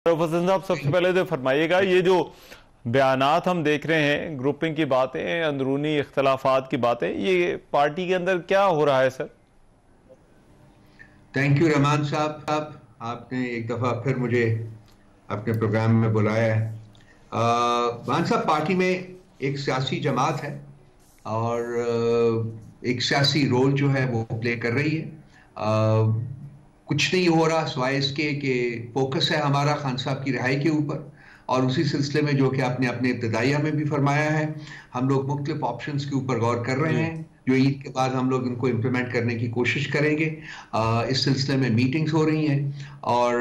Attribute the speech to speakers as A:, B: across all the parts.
A: फजल साहब, सबसे पहले तो फरमाइएगा, ये जो बयानात हम देख रहे हैं, ग्रुपिंग की बातें, अंदरूनी इख्तलाफात की बातें, ये पार्टी के अंदर क्या हो रहा है सर?
B: थैंक यू रहमान साहब, आपने एक दफ़ा फिर मुझे अपने प्रोग्राम में बुलाया है। मान साहब, पार्टी में एक सियासी जमात है और एक सियासी रोल जो है वो प्ले कर रही है। कुछ नहीं हो रहा सिवाय इसके कि फोकस है हमारा खान साहब की रिहाई के ऊपर, और उसी सिलसिले में जो कि आपने अपने इब्तदाइया में भी फरमाया है, हम लोग मुख्तलिफ ऑप्शंस के ऊपर गौर कर रहे हैं जो ईद के बाद हम लोग इनको इम्प्लीमेंट करने की कोशिश करेंगे। इस सिलसिले में मीटिंग्स हो रही हैं और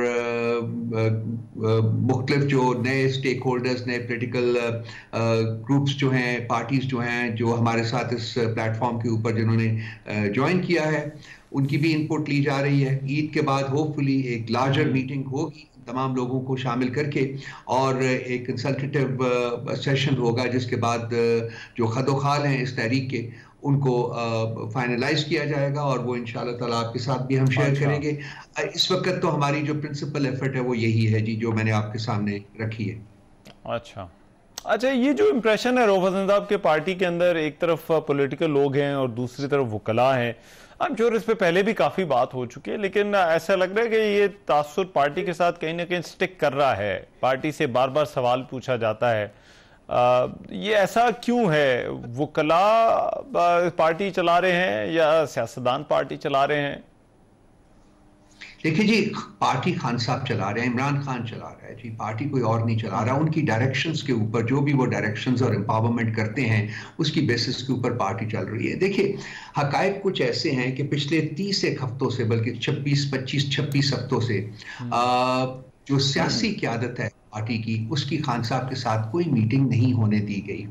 B: मुख्तलिफ जो नए स्टेक होल्डर्स, नए पोलिटिकल ग्रुप्स जो हैं, पार्टीज जो हैं, जो हमारे साथ इस प्लेटफॉर्म के ऊपर जिन्होंने ज्वाइन किया है, उनकी भी इनपुट ली जा रही है। ईद के बाद होपफुली एक लार्जर मीटिंग होगी तमाम लोगों को शामिल करके, और एक कंसल्टेटिव सेशन होगा जिसके बाद जो खदोखाल हैं इस तहरीक के, उनको फाइनलाइज किया जाएगा और वो इंशाल्लाह ताला आपके साथ भी हम शेयर करेंगे। इस वक्त तो हमारी जो प्रिंसिपल एफर्ट है वो यही है जी, जो मैंने आपके सामने रखी है।
A: अच्छा, ये जो इम्प्रेशन है रऊफ हसन साहब के पार्टी के अंदर, एक तरफ पॉलिटिकल लोग हैं और दूसरी तरफ वकला हैं, आई एम श्योर इस पे पहले भी काफी बात हो चुकी है, लेकिन ऐसा लग रहा है कि ये तासुर पार्टी के साथ कहीं ना कहीं स्टिक कर रहा है। पार्टी से बार बार सवाल पूछा जाता है, ये ऐसा क्यों है? वकला पार्टी चला रहे हैं या सियासतदान पार्टी चला रहे हैं?
B: देखिए जी, पार्टी खान साहब चला रहे हैं, इमरान खान चला रहा है जी, पार्टी कोई और नहीं चला रहा। उनकी डायरेक्शंस के ऊपर जो भी वो डायरेक्शंस और एम्पावरमेंट करते हैं उसकी बेसिस के ऊपर पार्टी चल रही है। देखिए, हकायक कुछ ऐसे हैं कि पिछले 30 एक हफ्तों से, बल्कि 26 हफ्तों से जो सियासी क़यादत है पार्टी की, उसकी खान साहब के साथ कोई मीटिंग नहीं होने दी गई।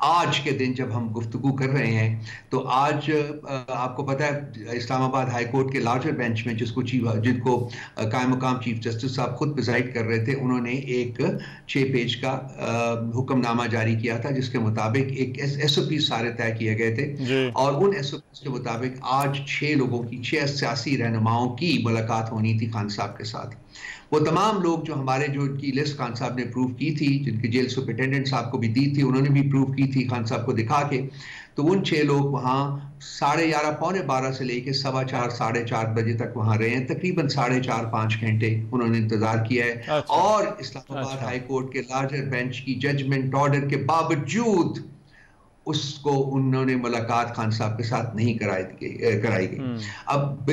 B: आज के दिन जब हम गुफ्तगू कर रहे हैं तो आज आपको पता है इस्लामाबाद हाई कोर्ट के लार्जर बेंच में जिनको कायम मुकाम चीफ जस्टिस साहब खुद प्रिजाइड कर रहे थे, उन्होंने एक 6 पेज का हुक्मनामा जारी किया था जिसके मुताबिक एक SOP सारे तय किए गए थे, और उन SOP के मुताबिक आज 6 लोगों की, 6 सियासी रहनुमाओं की मुलाकात होनी थी खान साहब के साथ। वो तमाम लोग जो हमारे, जो की लिस्ट खान साहब ने प्रूव की थी, जिनकी जेल सुपरिटेंडेंट साहब को भी दी थी, उन्होंने भी प्रूव की थी खान साहब को दिखा के, तो उन 6 लोग वहाँ 11:30 पौने 12 से लेके 4:15 साढ़े 4 बजे तक वहाँ रहे हैं। तकरीबन 4.5 घंटे उन्होंने इंतजार किया है। और इस्लामाबाद हाई कोर्ट के लार्जर बेंच की जजमेंट ऑर्डर के बावजूद उसको उन्होंने मुलाकात खान साहब के साथ नहीं कराई गई। अब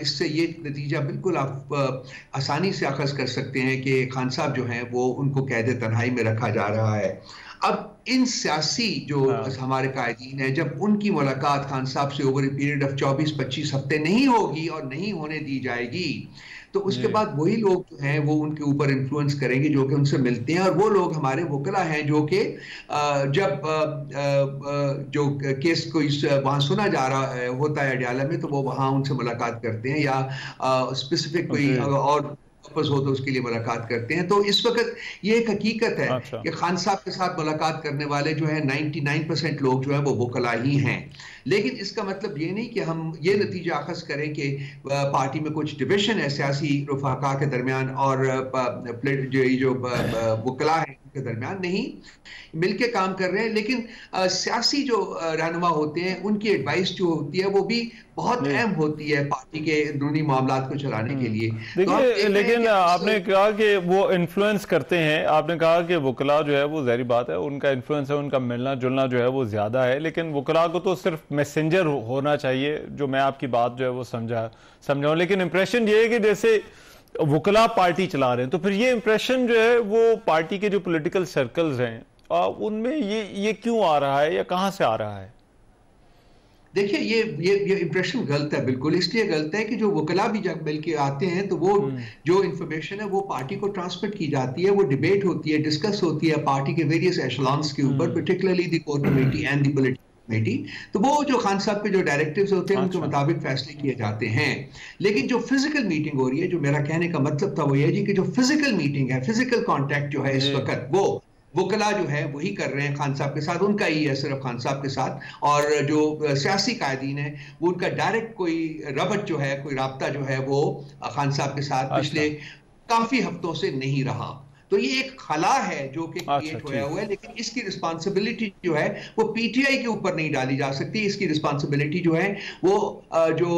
B: इससे ये नतीजा बिल्कुल आप आसानी से अखज़ कर सकते हैं कि खान साहब जो हैं वो, उनको कैद तन्हाई में रखा जा रहा है। अब इन सियासी जो हमारे कायदीन हैं, जब उनकी मुलाकात खान साहब से ओवर ए पीरियड ऑफ 24-25 हफ्ते नहीं होगी और नहीं होने दी जाएगी, तो उसके बाद वही लोग जो हैं वो उनके ऊपर इन्फ्लुएंस करेंगे जो कि उनसे मिलते हैं, और वो लोग हमारे वकला हैं जो कि जब जो केस कोई वहाँ सुना जा रहा होता है अडयाला में, तो वो वहाँ उनसे मुलाकात करते हैं, या स्पेसिफिक कोई और पर्पस हो तो उसके लिए मुलाकात करते हैं। तो इस वक्त ये एक हकीकत है कि खान साहब के साथ मुलाकात करने वाले जो है 99% लोग जो है वो वकला ही हैं। लेकिन इसका मतलब ये नहीं कि हम ये नतीजा अखज़ करें कि पार्टी में कुछ डिविशन है सियासी रफ़ाक़ा के दरमियान और जो वकला है के दरमियान, नहीं, मिलके काम कर रहे हैं। लेकिन सियासी जो रहनुमा होते हैं उनकी एडवाइस जो होती है वो भी बहुत अहम होती है पार्टी के अंदरूनी मामलात को चलाने के लिए।
A: देखिए, लेकिन आपने कहा कि वो इन्फ्लुएंस करते हैं, आपने कहा कि वकला जो है वो ज़ाहिर बात है उनका इन्फ्लुएंस है, उनका मिलना जुलना जो है वो ज़्यादा है, लेकिन वकला को तो सिर्फ मैसेंजर होना चाहिए, जो मैं आपकी बात जो है वो समझाऊं। लेकिन इंप्रेशन ये है कि जैसे वकला पार्टी चला रहे हैं, तो फिर ये इंप्रेशन जो है वो पार्टी के जो पॉलिटिकल सर्कल्स हैं उनमें ये क्यों आ रहा है या कहां से आ रहा है?
B: देखिए, ये इंप्रेशन गलत है, बिल्कुल इसलिए गलत है कि जो वकला भी जब मिल के आते हैं तो वो जो इंफॉर्मेशन है वो पार्टी को ट्रांसमिट की जाती है, वो डिबेट होती है, डिस्कस होती है पार्टी के वेरियस एशलॉन्स के ऊपर, particularly the core committee and the political committee. तो वो जो खान साहब के जो डायरेक्टिव्स होते हैं उनके मुताबिक फैसले किए जाते हैं। लेकिन जो फिजिकल मीटिंग हो रही है, जो मेरा कहने का मतलब था वो ये जी कि जो फिजिकल मीटिंग है, फिजिकल कॉन्टैक्ट जो है इस वक्त वो वकला जो है वही कर रहे हैं खान साहब के साथ, उनका ही है सिर्फ खान साहब के साथ। और जो सियासी कायदीन है वो उनका डायरेक्ट कोई रबत जो है, कोई राब्ता जो है वो खान साहब के साथ पिछले काफी हफ्तों से नहीं रहा। तो ये एक खला है जो कि क्रिएट
A: अच्छा,
B: होया हुआ है, लेकिन इसकी रिस्पांसिबिलिटी जो है वो पीटीआई के ऊपर नहीं डाली जा सकती। इसकी रिस्पांसिबिलिटी जो है वो जो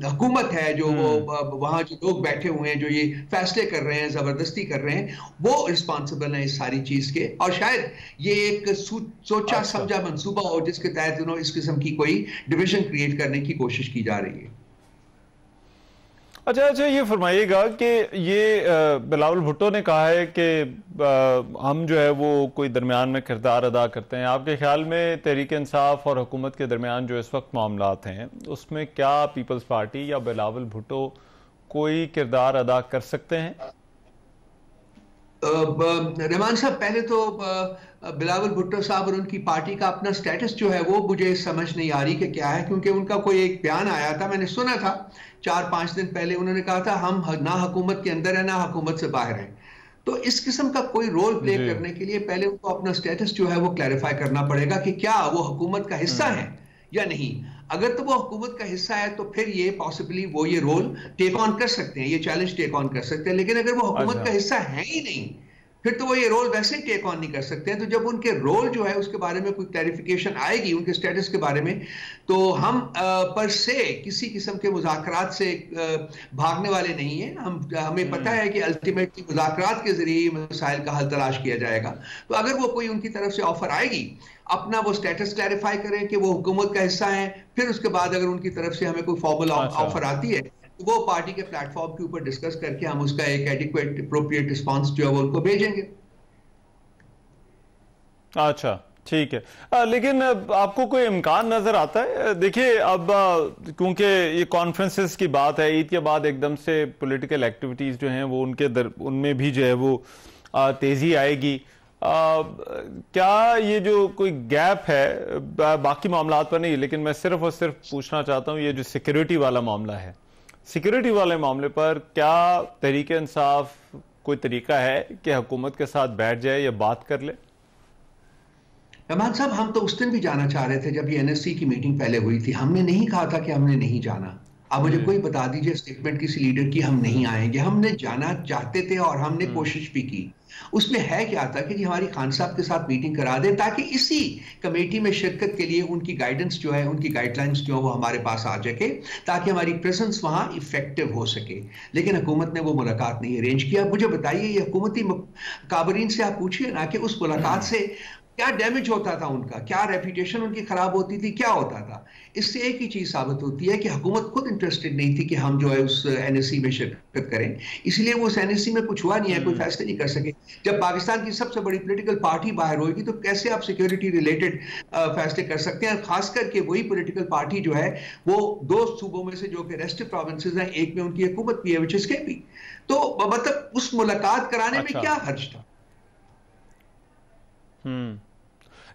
B: हुकूमत है, जो वो वहां जो लोग बैठे हुए हैं जो ये फैसले कर रहे हैं, जबरदस्ती कर रहे हैं, वो रिस्पांसिबल है इस सारी चीज के। और शायद ये एक सोचा समझा मंसूबा हो जिसके तहत इस किस्म की कोई डिविजन क्रिएट करने की कोशिश की जा रही है।
A: अच्छा, ये फरमाइएगा कि ये बिलावल भुट्टो ने कहा है कि हम जो है वो कोई दरमियान में किरदार अदा करते हैं। आपके ख्याल में तहरीक इंसाफ और हुकूमत के दरमियान जो इस वक्त मामलात हैं उसमें क्या पीपल्स पार्टी या बिलावल भुट्टो कोई किरदार अदा कर सकते हैं?
B: रहमान साहब, पहले तो बिलावल भुट्टो साहब और उनकी पार्टी का अपना स्टेटस जो है वो मुझे समझ नहीं आ रही कि क्या है, क्योंकि उनका कोई एक बयान आया था, मैंने सुना था 4-5 दिन पहले, उन्होंने कहा था हम ना हुकूमत के अंदर है ना हुकूमत से बाहर है। तो इस किस्म का कोई रोल प्ले करने के लिए पहले उनको अपना स्टेटस जो है वो क्लैरिफाई करना पड़ेगा कि क्या वो हुकूमत का हिस्सा है या नहीं। अगर तो वो हुकूमत का हिस्सा है तो फिर ये पॉसिबली वो ये रोल टेक ऑन कर सकते हैं, ये चैलेंज टेक ऑन कर सकते हैं। लेकिन अगर वो हुकूमत का हिस्सा है ही नहीं, फिर तो वो ये रोल वैसे ही टेक ऑन नहीं कर सकते हैं। तो जब उनके रोल जो है उसके बारे में कोई क्लैरिफिकेशन आएगी, उनके स्टेटस के बारे में, तो हम पर से किसी किस्म के मुज़ाकरात से भागने वाले नहीं हैं। हमें पता है कि अल्टीमेटली मुज़ाकरात के जरिए मसाइल का हल तलाश किया जाएगा। तो अगर वो कोई उनकी तरफ से ऑफर आएगी, अपना वो स्टेटस क्लैरिफाई करें कि वो हुकूमत का हिस्सा है, फिर उसके बाद अगर उनकी तरफ से हमें कोई फॉर्मल ऑफर आती है तो वो पार्टी के प्लेटफॉर्म के ऊपर डिस्कस करके हम उसका एक एडिक्वेट अप्रोप्रिएट रिस्पांस जो है वो उनको भेजेंगे।
A: अच्छा, ठीक है। लेकिन आपको कोई इम्कान नजर आता है? देखिए, अब क्योंकि ये कॉन्फ्रेंसेस की बात है, ईद के बाद एकदम से पॉलिटिकल एक्टिविटीज जो हैं वो उनमें भी जो है वो तेजी आएगी। क्या ये जो कोई गैप है, बाकी मामलात पर नहीं, लेकिन मैं सिर्फ और सिर्फ पूछना चाहता हूँ ये जो सिक्योरिटी वाला मामला है, सिक्योरिटी वाले मामले पर क्या तहरीक इंसाफ कोई तरीका है कि हुकूमत के साथ बैठ जाए या बात कर ले?
B: रहमान साहब, हम तो उस दिन भी जाना चाह रहे थे जब ये एनएससी की मीटिंग पहले हुई थी। हमने नहीं कहा था कि हमने नहीं जाना। अब मुझे कोई बता दीजिए स्टेटमेंट किसी लीडर की हम नहीं आएंगे। हमने जाना चाहते थे और हमने कोशिश भी की। उसमें है क्या था कि जी हमारी खान साहब के साथ मीटिंग करा दें ताकि इसी कमेटी में शिरकत के लिए उनकी गाइडेंस जो है, उनकी गाइडलाइंस जो है वो हमारे पास आ सके, ताकि हमारी प्रेजेंस वहां इफेक्टिव हो सके। लेकिन हुकूमत ने वो मुलाकात नहीं अरेंज किया। मुझे बताइए, ये हुकूमती काबरीन से आप पूछिए ना कि उस मुलाकात से क्या डैमेज होता था, उनका क्या रेपुटेशन उनकी खराब होती थी, क्या होता था। इससे एक ही चीज साबित होती है कि हुकूमत खुद इंटरेस्टेड नहीं थी कि हम जो है उस एनएससी में शिरकत करें। इसलिए वो उस एनएससी में कुछ हुआ नहीं है, कोई फैसले नहीं कर सके। जब पाकिस्तान की सबसे बड़ी पॉलिटिकल पार्टी बाहर होगी तो कैसे आप सिक्योरिटी रिलेटेड फैसले कर सकते हैं? खास करके वही पॉलिटिकल पार्टी जो है वो 2 सूबों में से जो कि रेस्टिव प्रोविंसेस हैं, एक में उनकी हुकूमत भी है, विच इज केपी। तो मतलब उस मुलाकात कराने में क्या हर्ज था?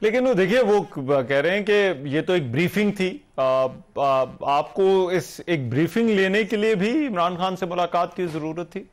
A: लेकिन वो देखिए, वो कह रहे हैं कि ये तो एक ब्रीफिंग थी। आपको इस एक ब्रीफिंग लेने के लिए भी इमरान खान से मुलाकात की जरूरत थी?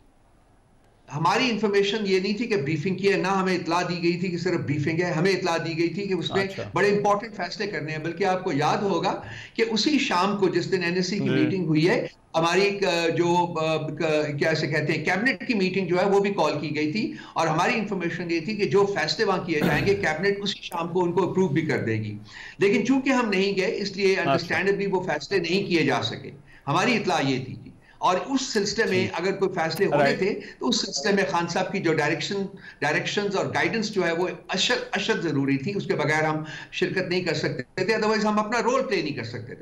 B: हमारी इंफॉर्मेशन ये नहीं थी कि ब्रीफिंग की है, ना हमें इतला दी गई थी कि सिर्फ ब्रीफिंग है। हमें इतला दी गई थी कि उसमें बड़े इंपॉर्टेंट फैसले करने हैं। बल्कि आपको याद होगा कि उसी शाम को जिस दिन एनएससी की मीटिंग हुई है, हमारी जो क्या से कहते हैं कैबिनेट की मीटिंग जो है वो भी कॉल की गई थी। और हमारी इंफॉर्मेशन ये थी कि जो फैसले वहां किए जाएंगे कैबिनेट उसी शाम को उनको अप्रूव भी कर देगी। लेकिन चूंकि हम नहीं गए, इसलिए अंडरस्टैंडेबली वो फैसले नहीं किए जा सके। हमारी इतला ये थी। और उस सिलसिले में अगर कोई फैसले होने थे तो उस सिलसिले में खान साहब की जो डायरेक्शंस और गाइडेंस जो है वो अशद जरूरी थी। उसके बगैर हम शिरकत नहीं कर सकते थे, अदरवाइज हम अपना रोल प्ले नहीं कर सकते थे।